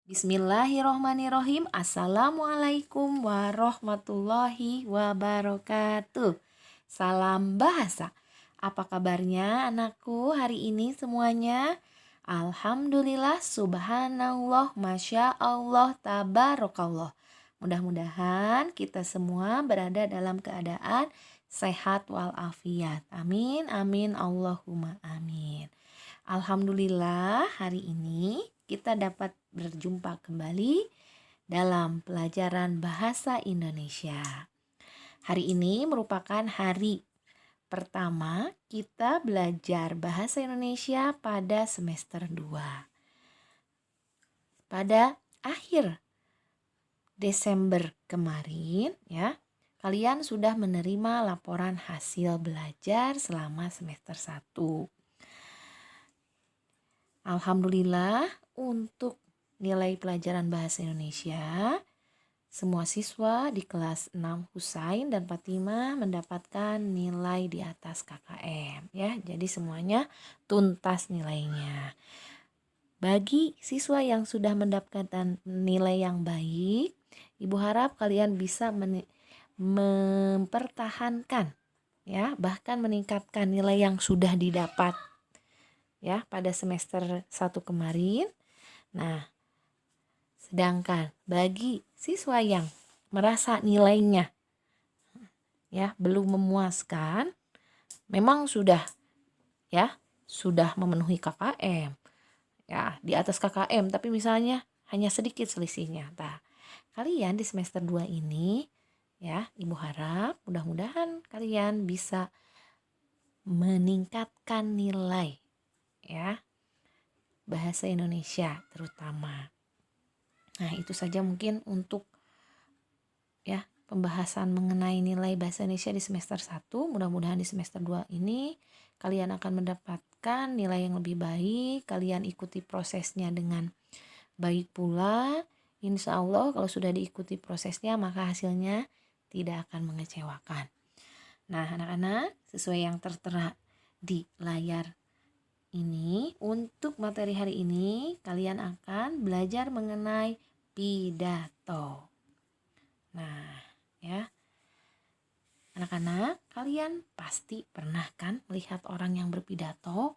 Bismillahirrohmanirrohim. Assalamualaikum warahmatullahi wabarakatuh. Salam bahasa. Apa kabarnya anakku hari ini semuanya? Alhamdulillah, subhanallah, masya Allah, tabarakallah. Mudah-mudahan kita semua berada dalam keadaan sehat walafiat. Amin, amin, Allahumma amin. Alhamdulillah hari ini kita dapat berjumpa kembali dalam pelajaran bahasa Indonesia. Hari ini merupakan hari pertama kita belajar bahasa Indonesia pada semester 2. Pada akhir Desember kemarin ya, kalian sudah menerima laporan hasil belajar selama semester 1. Alhamdulillah untuk nilai pelajaran bahasa Indonesia, semua siswa di kelas 6 Husain dan Fatimah mendapatkan nilai di atas KKM ya. Jadi semuanya tuntas nilainya. Bagi siswa yang sudah mendapatkan nilai yang baik, Ibu harap kalian bisa mempertahankan ya, bahkan meningkatkan nilai yang sudah didapat ya pada semester 1 kemarin. Nah, sedangkan bagi siswa yang merasa nilainya ya belum memuaskan, memang sudah memenuhi KKM. Ya, di atas KKM tapi misalnya hanya sedikit selisihnya. Nah, kalian di semester 2 ini ya, Ibu harap mudah-mudahan kalian bisa meningkatkan nilai ya bahasa Indonesia terutama. Nah, itu saja mungkin untuk ya pembahasan mengenai nilai bahasa Indonesia di semester 1. Mudah-mudahan di semester 2 ini kalian akan mendapatkan nilai yang lebih baik. Kalian ikuti prosesnya dengan baik pula. Insya Allah kalau sudah diikuti prosesnya maka hasilnya tidak akan mengecewakan. Nah, anak-anak, sesuai yang tertera di layar ini, untuk materi hari ini kalian akan belajar mengenai pidato. Nah, ya. Anak-anak, kalian pasti pernah kan melihat orang yang berpidato?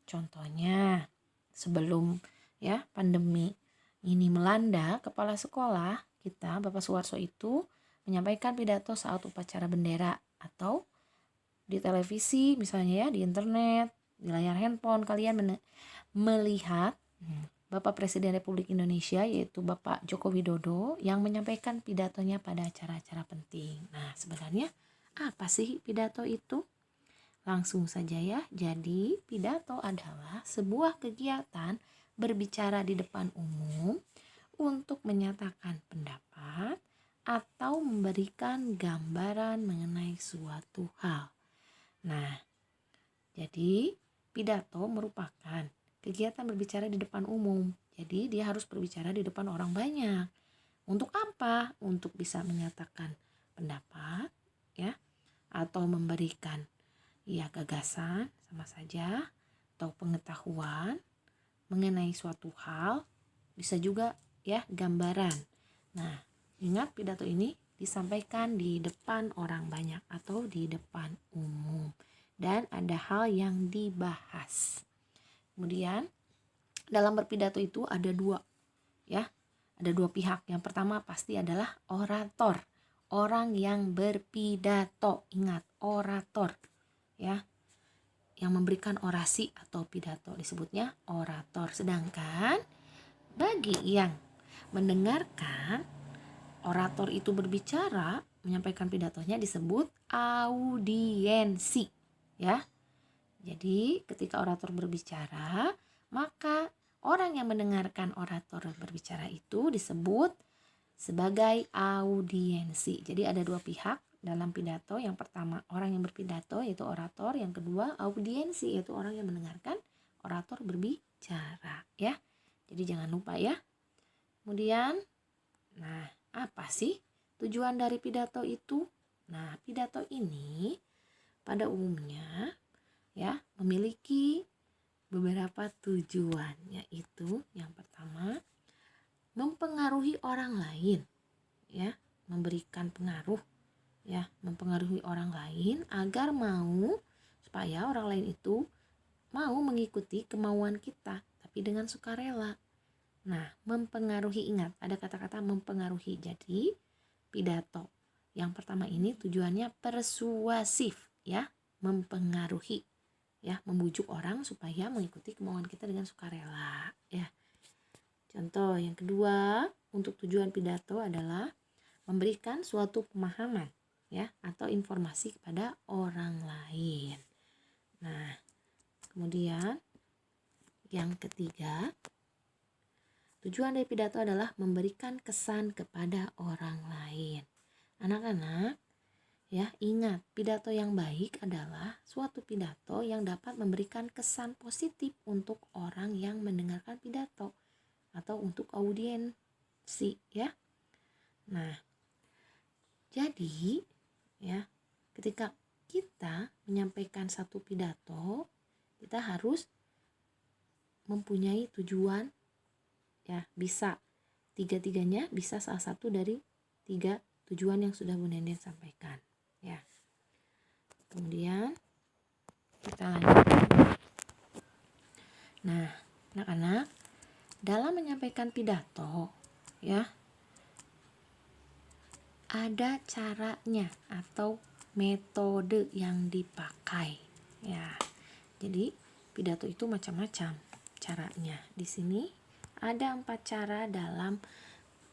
Contohnya, sebelum ya pandemi ini melanda, kepala sekolah kita, Bapak Suwarso itu menyampaikan pidato saat upacara bendera atau di televisi misalnya ya, di internet, di layar handphone kalian melihat Bapak Presiden Republik Indonesia yaitu Bapak Joko Widodo yang menyampaikan pidatonya pada acara-acara penting. Nah, sebenarnya apa sih pidato itu? Langsung saja ya. Jadi, pidato adalah sebuah kegiatan berbicara di depan umum untuk menyatakan pendapat atau memberikan gambaran mengenai suatu hal. Nah, jadi pidato merupakan kegiatan berbicara di depan umum. Jadi dia harus berbicara di depan orang banyak. Untuk apa? Untuk bisa menyatakan pendapat ya, atau memberikan ya gagasan sama saja, atau pengetahuan mengenai suatu hal, bisa juga ya gambaran. Nah, ingat pidato ini disampaikan di depan orang banyak atau di depan umum dan ada hal yang dibahas. Kemudian dalam berpidato itu ada dua ya, ada dua pihak. Yang pertama pasti adalah orator, orang yang berpidato. Ingat, orator ya, yang memberikan orasi atau pidato disebutnya orator. Sedangkan bagi yang mendengarkan, orator itu berbicara, menyampaikan pidatonya disebut audiensi ya. Jadi ketika orator berbicara, maka orang yang mendengarkan orator berbicara itu disebut sebagai audiensi. Jadi ada dua pihak dalam pidato. Yang pertama orang yang berpidato yaitu orator, yang kedua audiensi yaitu orang yang mendengarkan orator berbicara ya. Jadi jangan lupa ya. Kemudian, nah apa sih tujuan dari pidato itu? Nah, pidato ini pada umumnya ya memiliki beberapa tujuan, yaitu yang pertama mempengaruhi orang lain, ya, memberikan pengaruh, ya, mempengaruhi orang lain agar mau, supaya orang lain itu mau mengikuti kemauan kita, tapi dengan sukarela. Nah, mempengaruhi, ingat ada kata-kata mempengaruhi. Jadi pidato yang pertama ini tujuannya persuasif, ya, mempengaruhi, ya, membujuk orang supaya mengikuti kemauan kita dengan sukarela, ya. Contoh yang kedua, untuk tujuan pidato adalah memberikan suatu pemahaman, ya, atau informasi kepada orang lain. Nah, kemudian yang ketiga, tujuan dari pidato adalah memberikan kesan kepada orang lain. Anak-anak, ya, ingat, pidato yang baik adalah suatu pidato yang dapat memberikan kesan positif untuk orang yang mendengarkan pidato atau untuk audiensi, ya. Nah, jadi, ya, ketika kita menyampaikan satu pidato, kita harus mempunyai tujuan, ya, bisa tiga-tiganya, bisa salah satu dari tiga tujuan yang sudah Bu Nenden sampaikan, ya. Kemudian kita lanjut. Nah, anak-anak, dalam menyampaikan pidato, ya, ada caranya atau metode yang dipakai, ya. Jadi pidato itu macam-macam caranya. Di sini ada 4 cara dalam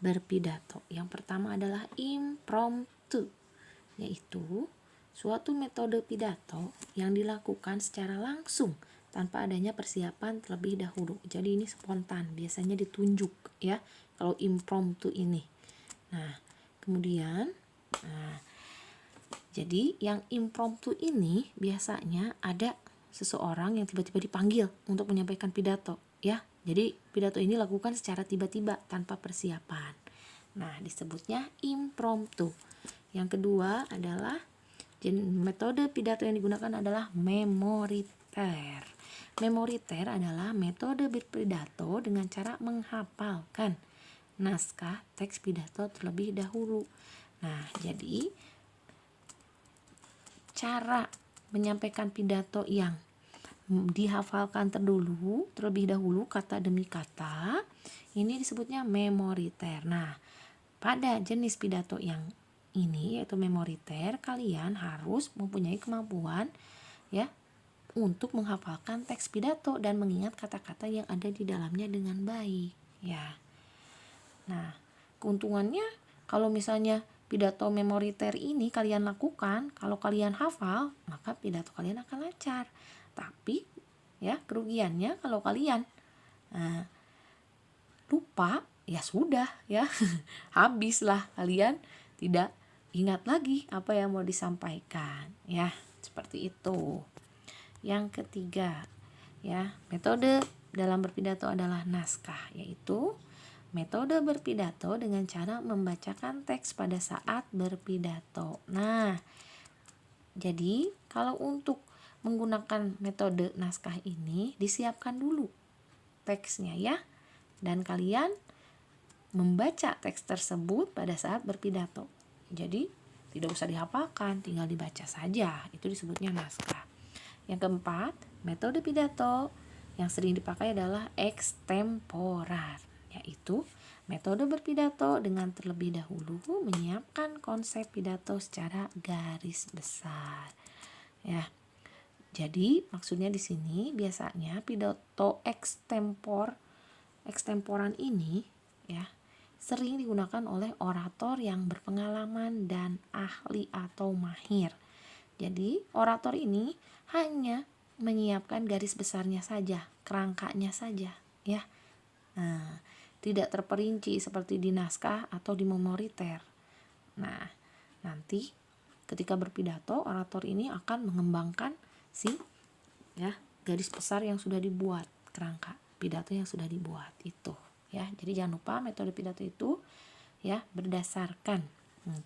berpidato. Yang pertama adalah impromptu, yaitu suatu metode pidato yang dilakukan secara langsung tanpa adanya persiapan terlebih dahulu. Jadi ini spontan, biasanya ditunjuk, ya, kalau impromptu ini. Nah, kemudian, jadi yang impromptu ini biasanya ada seseorang yang tiba-tiba dipanggil untuk menyampaikan pidato, ya. Jadi pidato ini lakukan secara tiba-tiba tanpa persiapan. Nah, disebutnya impromptu. Yang kedua adalah metode pidato yang digunakan adalah memoriter. Memoriter adalah metode berpidato dengan cara menghafalkan naskah teks pidato terlebih dahulu. Nah, jadi cara menyampaikan pidato yang dihafalkan terlebih dahulu kata demi kata, ini disebutnya memoriter. Nah, pada jenis pidato yang ini, yaitu memoriter, kalian harus mempunyai kemampuan, ya, untuk menghafalkan teks pidato dan mengingat kata-kata yang ada di dalamnya dengan baik, ya. Nah, keuntungannya kalau misalnya pidato memoriter ini kalian lakukan, kalau kalian hafal, maka pidato kalian akan lancar. Tapi, ya, kerugiannya kalau kalian lupa, ya sudah, ya. Habislah, kalian tidak ingat lagi apa yang mau disampaikan, ya. Seperti itu. Yang ketiga, ya, metode dalam berpidato adalah naskah, yaitu metode berpidato dengan cara membacakan teks pada saat berpidato. Nah, jadi kalau untuk menggunakan metode naskah ini, disiapkan dulu teksnya, ya. Dan kalian membaca teks tersebut pada saat berpidato. Jadi tidak usah dihafalkan, tinggal dibaca saja. Itu disebutnya naskah. Yang keempat, metode pidato yang sering dipakai adalah extemporar, yaitu metode berpidato dengan terlebih dahulu menyiapkan konsep pidato secara garis besar, ya. Jadi maksudnya di sini biasanya pidato extemporan ini, ya, sering digunakan oleh orator yang berpengalaman dan ahli atau mahir. Jadi orator ini hanya menyiapkan garis besarnya saja, kerangkanya saja, ya. Nah, tidak terperinci seperti di naskah atau di memoriter. Nah, nanti ketika berpidato, orator ini akan mengembangkan ya, garis besar yang sudah dibuat, kerangka pidato yang sudah dibuat itu, ya. Jadi jangan lupa metode pidato itu, ya, berdasarkan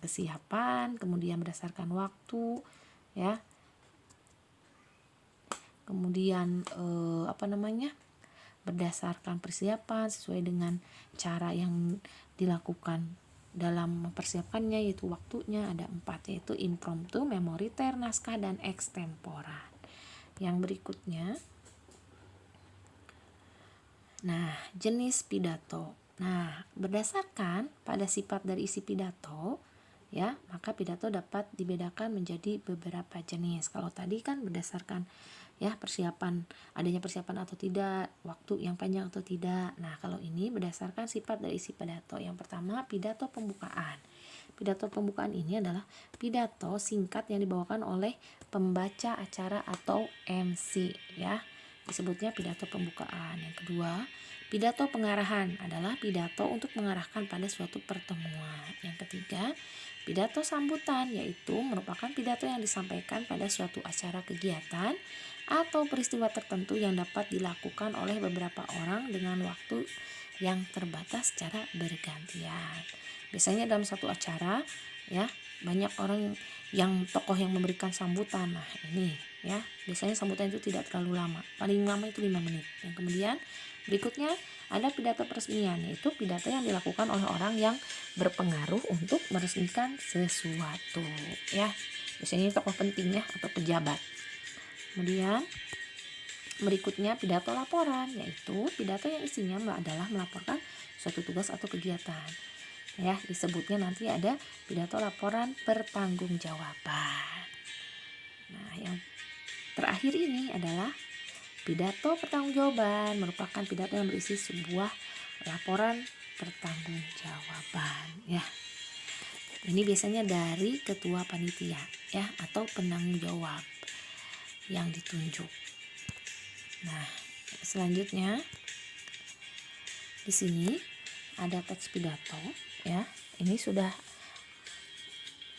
kesiapan, kemudian berdasarkan waktu, ya. Kemudian berdasarkan persiapan sesuai dengan cara yang dilakukan dalam mempersiapkannya, yaitu waktunya ada 4, yaitu impromptu, memoriter, naskah, dan extemporan. Yang berikutnya, nah, jenis pidato. Nah, berdasarkan pada sifat dari isi pidato, ya, maka pidato dapat dibedakan menjadi beberapa jenis. Kalau tadi kan berdasarkan ya adanya persiapan atau tidak, waktu yang panjang atau tidak. Nah, kalau ini berdasarkan sifat dari isi pidato. Yang pertama, pidato pembukaan. Pidato pembukaan ini adalah pidato singkat yang dibawakan oleh pembaca acara atau MC, ya. Disebutnya pidato pembukaan. Yang kedua, pidato pengarahan adalah pidato untuk mengarahkan pada suatu pertemuan. Yang ketiga, pidato sambutan, yaitu merupakan pidato yang disampaikan pada suatu acara kegiatan atau peristiwa tertentu yang dapat dilakukan oleh beberapa orang dengan waktu yang terbatas secara bergantian. Biasanya dalam satu acara, ya, banyak orang yang tokoh yang memberikan sambutan. Nah, ini ya, biasanya sambutan itu tidak terlalu lama, paling lama itu 5 menit. Yang kemudian berikutnya ada pidato peresmian, yaitu pidato yang dilakukan oleh orang yang berpengaruh untuk meresmikan sesuatu, ya. Biasanya tokoh penting ya, atau pejabat. Kemudian berikutnya pidato laporan, yaitu pidato yang isinya adalah melaporkan suatu tugas atau kegiatan. Ya, disebutnya nanti ada pidato laporan pertanggungjawaban. Nah, yang terakhir ini adalah pidato pertanggungjawaban, merupakan pidato yang berisi sebuah laporan pertanggungjawaban, ya. Ini biasanya dari ketua panitia, ya, atau penanggung jawab yang ditunjuk. Nah, selanjutnya di sini ada teks pidato, ya. Ini sudah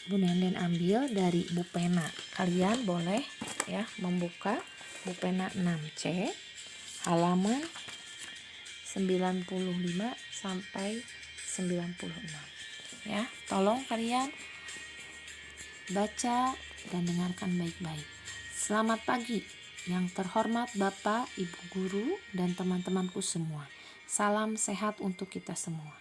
Bu Nenden ambil dari Bu Pena. Kalian boleh ya membuka Bu Pena 6C halaman 95 sampai 96. Ya, tolong kalian baca dan dengarkan baik-baik. Selamat pagi, yang terhormat Bapak, Ibu Guru, dan teman-temanku semua. Salam sehat untuk kita semua.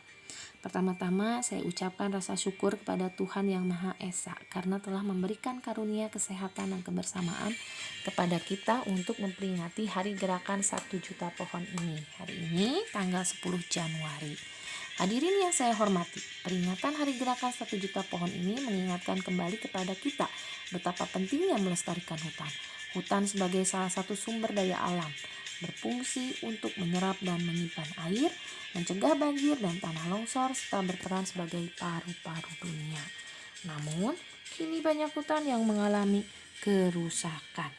Pertama-tama saya ucapkan rasa syukur kepada Tuhan Yang Maha Esa karena telah memberikan karunia kesehatan dan kebersamaan kepada kita untuk memperingati Hari Gerakan 1 Juta Pohon ini. Hari ini tanggal 10 Januari. Hadirin yang saya hormati, peringatan Hari Gerakan 1 Juta Pohon ini mengingatkan kembali kepada kita betapa pentingnya melestarikan hutan. Hutan sebagai salah satu sumber daya alam, berfungsi untuk menyerap dan menyimpan air, mencegah banjir dan tanah longsor, serta berperan sebagai paru-paru dunia. Namun, kini banyak hutan yang mengalami kerusakan.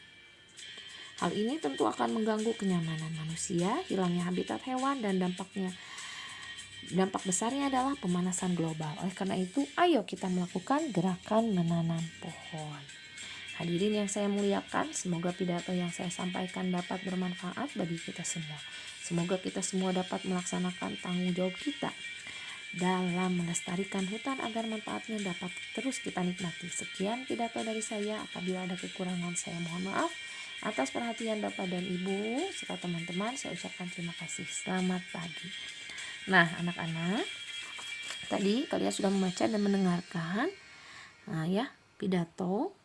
Hal ini tentu akan mengganggu kenyamanan manusia, hilangnya habitat hewan, dan dampak besarnya adalah pemanasan global. Oleh karena itu, ayo kita melakukan gerakan menanam pohon. Hadirin yang saya muliakan, semoga pidato yang saya sampaikan dapat bermanfaat bagi kita semua. Semoga kita semua dapat melaksanakan tanggung jawab kita dalam melestarikan hutan agar manfaatnya dapat terus kita nikmati. Sekian pidato dari saya. Apabila ada kekurangan, saya mohon maaf. Atas perhatian Bapak dan Ibu serta teman-teman, saya ucapkan terima kasih. Selamat pagi. Nah, anak-anak, tadi kalian sudah membaca dan mendengarkan ya pidato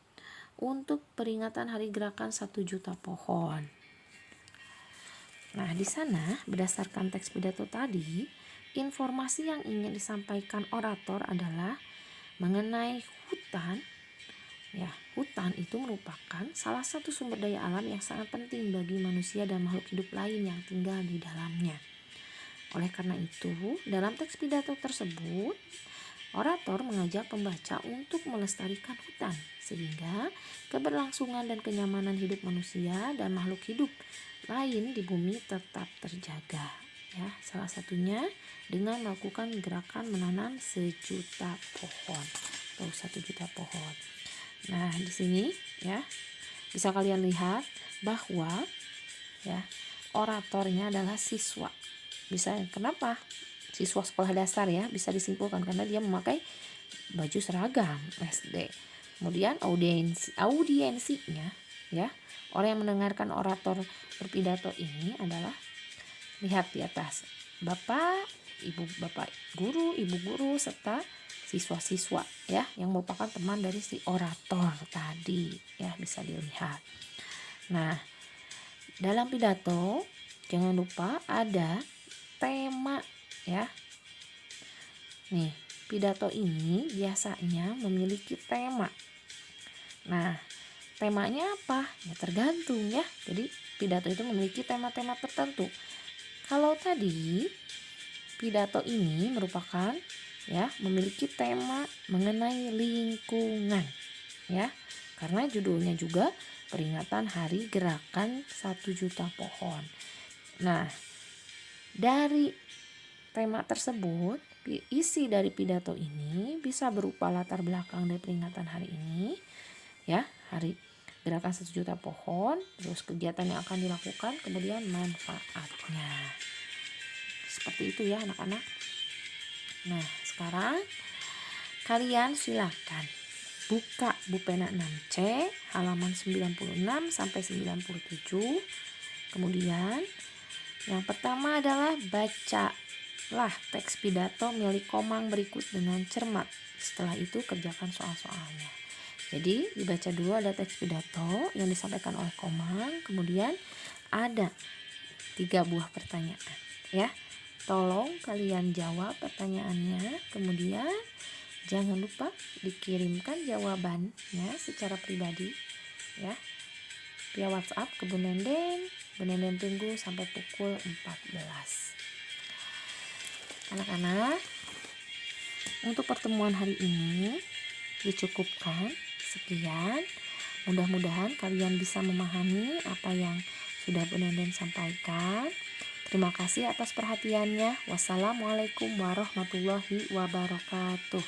untuk peringatan Hari Gerakan 1 Juta Pohon. Nah, di sana berdasarkan teks pidato tadi, informasi yang ingin disampaikan orator adalah mengenai hutan. Ya, hutan itu merupakan salah satu sumber daya alam yang sangat penting bagi manusia dan makhluk hidup lain yang tinggal di dalamnya. Oleh karena itu, dalam teks pidato tersebut, orator mengajak pembaca untuk melestarikan hutan sehingga keberlangsungan dan kenyamanan hidup manusia dan makhluk hidup lain di bumi tetap terjaga. Ya, salah satunya dengan melakukan gerakan menanam 1.000.000 pohon atau 1 juta pohon. Nah, di sini ya bisa kalian lihat bahwa ya oratornya adalah siswa. Bisa kenapa? Siswa sekolah dasar ya, bisa disimpulkan karena dia memakai baju seragam SD. Kemudian audiensinya ya, orang yang mendengarkan orator berpidato ini adalah lihat di atas. Bapak, guru, ibu guru, serta siswa-siswa ya, yang merupakan teman dari si orator tadi ya, bisa dilihat. Nah, dalam pidato jangan lupa ada tema ya. Nih, pidato ini biasanya memiliki tema. Nah, temanya apa? Ya tergantung ya. Jadi pidato itu memiliki tema-tema tertentu. Kalau tadi pidato ini merupakan ya, memiliki tema mengenai lingkungan ya. Karena judulnya juga peringatan hari gerakan 1 juta pohon. Nah, dari tema tersebut, isi dari pidato ini bisa berupa latar belakang dari peringatan hari ini ya, hari gerakan 1 juta pohon, terus kegiatan yang akan dilakukan, kemudian manfaatnya. Seperti itu ya anak-anak. Nah, sekarang kalian silakan buka Bupena 6C halaman 96 sampai 97. Kemudian yang pertama adalah bacalah teks pidato milik Komang berikut dengan cermat. Setelah itu kerjakan soal-soalnya. Jadi dibaca dulu, ada teks pidato yang disampaikan oleh Komang, kemudian ada 3 buah pertanyaan ya. Tolong kalian jawab pertanyaannya, kemudian jangan lupa dikirimkan jawabannya secara pribadi ya, via WhatsApp ke Bu Nenden. Bu Nenden tunggu sampai pukul 14. Anak-anak, untuk pertemuan hari ini dicukupkan. Sekian, mudah-mudahan kalian bisa memahami apa yang sudah Bu Nenden sampaikan. Terima kasih atas perhatiannya. Wassalamualaikum warahmatullahi wabarakatuh.